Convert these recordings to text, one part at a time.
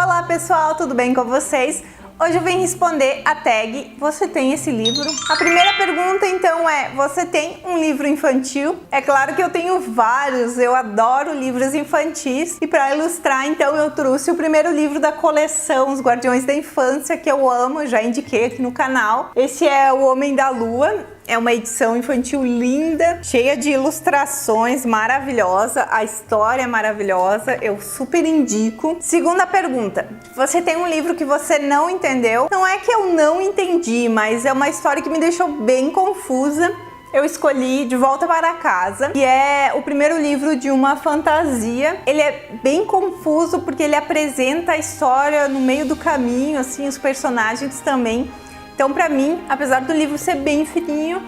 Olá pessoal, tudo bem com vocês? Hoje eu venho responder a tag "Você tem esse livro?". A primeira pergunta então é: você tem um livro infantil? É claro que eu tenho vários, eu adoro livros infantis e para ilustrar então eu trouxe o primeiro livro da coleção Os Guardiões da Infância, que eu amo, já indiquei aqui no canal. Esse é O Homem da Lua. É uma edição infantil linda, cheia de ilustrações, maravilhosa, a história é maravilhosa, eu super indico. Segunda pergunta: você tem um livro que você não entendeu? Não é que eu não entendi, mas é uma história que me deixou bem confusa. Eu escolhi De Volta para Casa, que é o primeiro livro de uma fantasia. Ele é bem confuso porque ele apresenta a história no meio do caminho, assim, os personagens também. Então, para mim, apesar do livro ser bem fininho,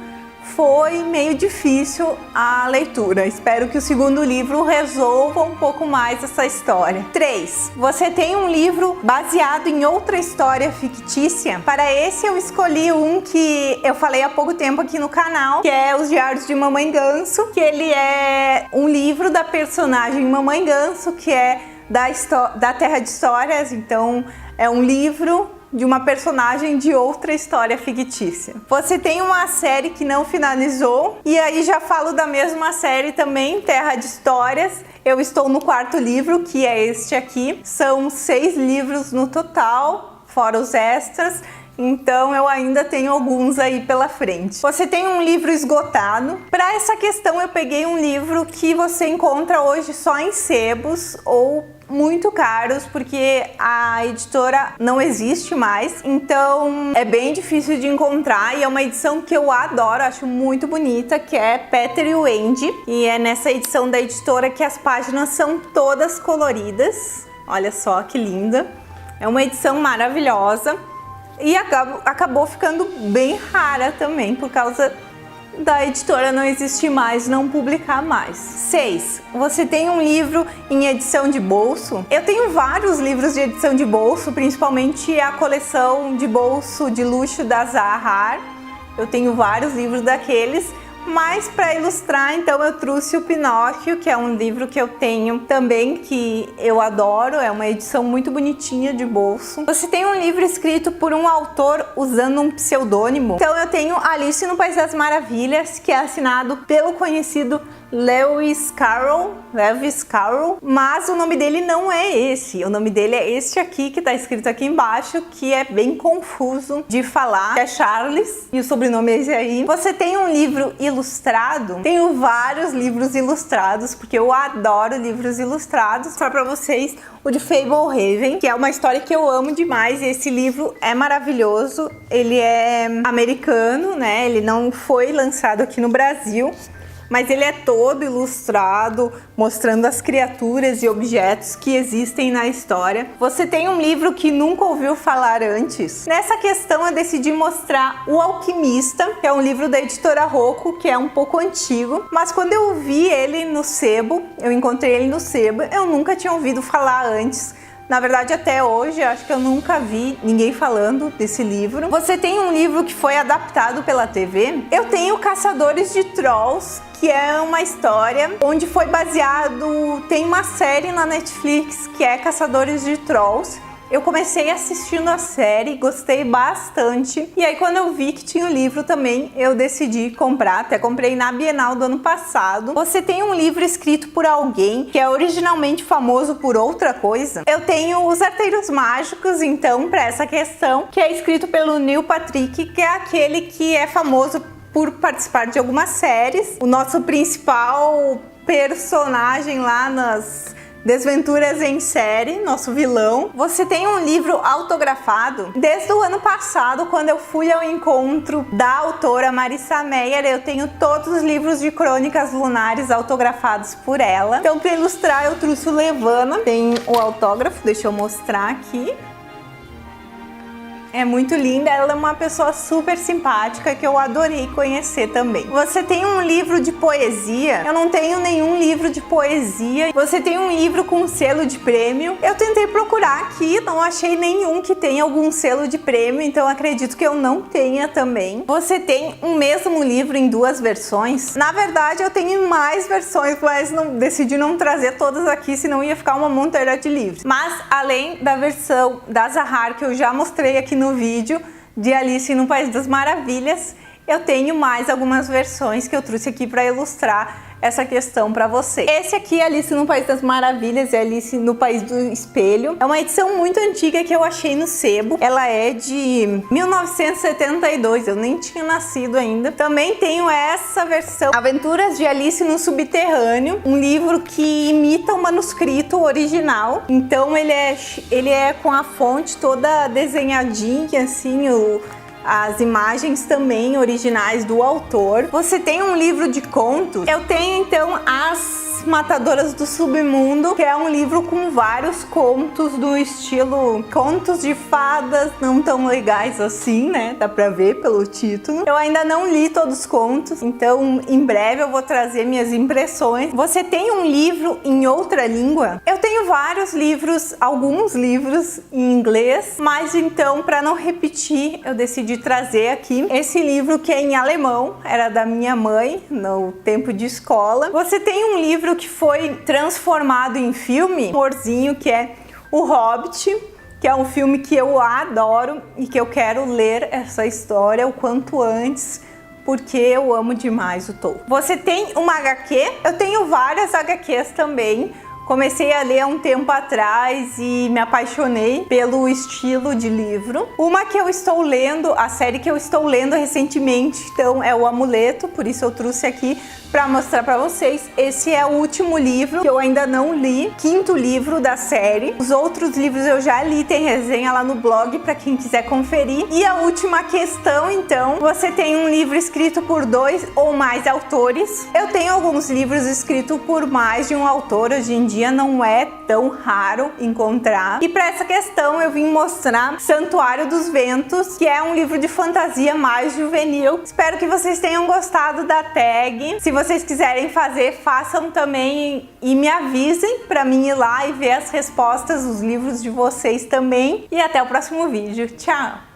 foi meio difícil a leitura. Espero que o segundo livro resolva um pouco mais essa história. 3. Você tem um livro baseado em outra história fictícia? Para esse eu escolhi um que eu falei há pouco tempo aqui no canal, que é Os Diários de Mamãe Ganso, que ele é um livro da personagem Mamãe Ganso, que é da Terra de Histórias. Então, é um livro de uma personagem de outra história fictícia. Você tem uma série que não finalizou, e aí já falo da mesma série também, Terra de Histórias. Eu estou no 4º livro, que é este aqui. São 6 livros no total, fora os extras. Então eu ainda tenho alguns aí pela frente. Você tem um livro esgotado? Para essa questão eu peguei um livro que você encontra hoje só em sebos ou muito caros, porque a editora não existe mais, então é bem difícil de encontrar, e é uma edição que eu adoro, acho muito bonita, que é Peter e o Andy, e é nessa edição da editora que as páginas são todas coloridas. Olha só que linda, é uma edição maravilhosa e acabou ficando bem rara também por causa da editora não existir mais, não publicar mais. 6. Você tem um livro em edição de bolso? Eu tenho vários livros de edição de bolso, principalmente a coleção de bolso de luxo da Zahar. Eu tenho vários livros daqueles, mas para ilustrar, então eu trouxe o Pinóquio, que é um livro que eu tenho também, que eu adoro, é uma edição muito bonitinha de bolso. Você tem um livro escrito por um autor usando um pseudônimo? Então eu tenho Alice no País das Maravilhas, que é assinado pelo conhecido Lewis Carroll, mas o nome dele não é esse, o nome dele é este aqui, que está escrito aqui embaixo, que é bem confuso de falar, que é Charles, e o sobrenome é esse aí. Você tem um livro ilustrado? Tenho vários livros ilustrados, porque eu adoro livros ilustrados. Só para vocês, o de Fablehaven, que é uma história que eu amo demais, e esse livro é maravilhoso. Ele é americano, né? Ele não foi lançado aqui no Brasil, mas ele é todo ilustrado, mostrando as criaturas e objetos que existem na história. Você tem um livro que nunca ouviu falar antes? Nessa questão eu decidi mostrar O Alquimista, que é um livro da editora Rocco, que é um pouco antigo, mas quando eu vi ele no sebo, eu encontrei ele no sebo, eu nunca tinha ouvido falar antes. Na verdade, até hoje, acho que eu nunca vi ninguém falando desse livro. Você tem um livro que foi adaptado pela TV? Eu tenho Caçadores de Trolls, que é uma história onde foi baseado... Tem uma série na Netflix que é Caçadores de Trolls. Eu comecei assistindo a série, gostei bastante. E aí quando eu vi que tinha o livro também, eu decidi comprar. Até comprei na Bienal do ano passado. Você tem um livro escrito por alguém que é originalmente famoso por outra coisa? Eu tenho Os Arteiros Mágicos, então, para essa questão, que é escrito pelo Neil Patrick, que é aquele que é famoso por participar de algumas séries. O nosso principal personagem lá nas Desventuras em Série, nosso vilão. Você tem um livro autografado? Desde o ano passado, quando eu fui ao encontro da autora Marissa Meyer, eu tenho todos os livros de Crônicas Lunares autografados por ela. Então, para ilustrar, eu trouxe o Levana. Tem o autógrafo, deixa eu mostrar aqui. é muito linda, ela é uma pessoa super simpática que eu adorei conhecer também. Você tem um livro de poesia? Eu não tenho nenhum livro de poesia. Você tem um livro com selo de prêmio? Eu tentei procurar aqui, não achei nenhum que tenha algum selo de prêmio, então acredito que eu não tenha também. Você tem um mesmo livro em duas versões? Na verdade, eu tenho mais versões, mas decidi não trazer todas aqui, senão ia ficar uma montanha de livros. Mas além da versão da Zahar, que eu já mostrei aqui no vídeo, de Alice no País das Maravilhas, eu tenho mais algumas versões que eu trouxe aqui para ilustrar essa questão para vocês. Esse aqui é Alice no País das Maravilhas, é Alice no País do Espelho. É uma edição muito antiga que eu achei no sebo. Ela é de 1972, eu nem tinha nascido ainda. Também tenho essa versão, Aventuras de Alice no Subterrâneo, um livro que imita o manuscrito original. Então ele é com a fonte toda desenhadinha, assim, as imagens também originais do autor. Você tem um livro de contos? Eu tenho então As Matadoras do Submundo, que é um livro com vários contos do estilo contos de fadas, não tão legais assim, né? Dá pra ver pelo título. Eu ainda não li todos os contos, então em breve eu vou trazer minhas impressões. Você tem um livro em outra língua? Eu tenho vários livros, alguns livros em inglês, mas então, para não repetir, eu decidi trazer aqui esse livro que é em alemão, era da minha mãe no tempo de escola. Você tem um livro que foi transformado em filme, amorzinho, que é O Hobbit, que é um filme que eu adoro e que eu quero ler essa história o quanto antes, porque eu amo demais o Tolkien. Você tem uma HQ? Eu tenho várias HQs também. Comecei a ler há um tempo atrás e me apaixonei pelo estilo de livro. Uma que eu estou lendo, a série que eu estou lendo recentemente, então é O Amuleto, por isso eu trouxe aqui para mostrar para vocês. Esse é o último livro que eu ainda não li, quinto livro da série. Os outros livros eu já li, tem resenha lá no blog para quem quiser conferir. E a última questão, então, você tem um livro escrito por 2 ou mais autores. Eu tenho alguns livros escritos por mais de um autor, hoje em dia não é tão raro encontrar. E para essa questão eu vim mostrar Santuário dos Ventos, que é um livro de fantasia mais juvenil. Espero que vocês tenham gostado da tag. Se vocês quiserem fazer, façam também e me avisem para mim ir lá e ver as respostas dos livros de vocês também. E até o próximo vídeo. Tchau!